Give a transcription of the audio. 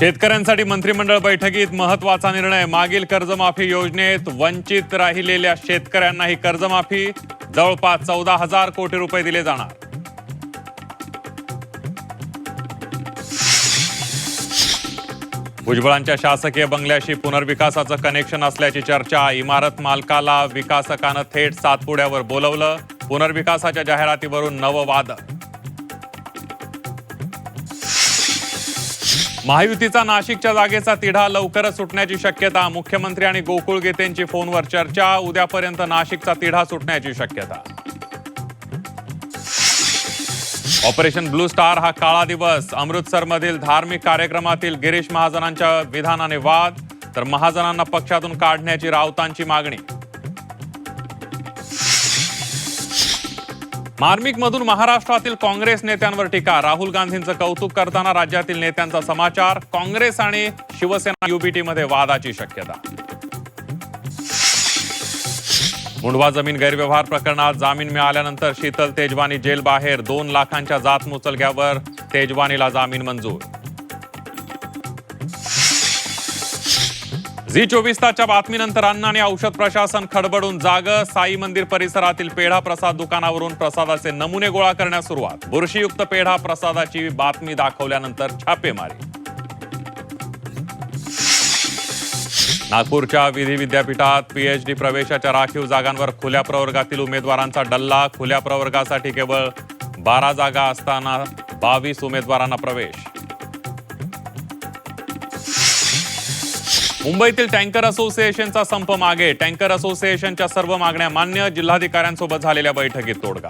शेतकऱ्यांसाठी मंत्रिमंडळ बैठकीत महत्त्वाचा निर्णय. मागील कर्जमाफी योजनेत वंचित राहिलेल्या शेतकऱ्यांनाही कर्जमाफी. जवळपास 14,000 कोटी रुपये दिले जाणार. भुजबळांच्या शासकीय बंगल्याशी पुनर्विकासाचं कनेक्शन असल्याची चर्चा. इमारत मालकाला विकासकानं थेट सातपुड्यावर बोलवलं. पुनर्विकासाच्या जाहिरातीवरून नवं वाद. महायुतीचा नाशिकच्या जागेचा तिढा लवकरच सुटण्याची शक्यता. मुख्यमंत्री आणि गोकुळ गीतेंची फोनवर चर्चा. उद्यापर्यंत नाशिकचा तिढा सुटण्याची शक्यता. ऑपरेशन ब्लू स्टार हा काळा दिवस. अमृतसरमधील धार्मिक कार्यक्रमातील गिरीश महाजनांच्या विधानाने वाद, तर महाजनांना पक्षातून काढण्याची राऊतांची मागणी. मार्मिकमधून महाराष्ट्रातील काँग्रेस नेत्यांवर टीका. राहुल गांधींचं कौतुक करताना राज्यातील नेत्यांचा समाचार. काँग्रेस आणि शिवसेना युबीटीमध्ये वादाची शक्यता. मुंढवा जमीन गैरव्यवहार प्रकरणात जामीन मिळाल्यानंतर शीतल तेजवानी जेल बाहेर. 2 लाखांच्या जात मुचलग्यावर तेजवानीला जामीन मंजूर. झी24 तासच्या बातमीनंतर अन्न आणि औषध प्रशासन खडबडून जागं. साई मंदिर परिसरातील पेढा प्रसाद दुकानावरून प्रसादाचे नमुने गोळा करण्यास सुरुवात. बुरशीयुक्त पेढा प्रसादाची बातमी दाखवल्यानंतर छापेमारी. नागपूरच्या विधी विद्यापीठात पीएचडी प्रवेशाच्या राखीव जागांवर खुल्या प्रवर्गातील उमेदवारांचा डल्ला. खुल्या प्रवर्गासाठी केवळ 12 जागा असताना 22 उमेदवारांना प्रवेश. मुंबईतील टँकर असोसिएशनचा संप मागे. टँकर असोसिएशनच्या सर्व मागण्या मान्य. जिल्हाधिकाऱ्यांसोबत झालेल्या बैठकीत तोडगा.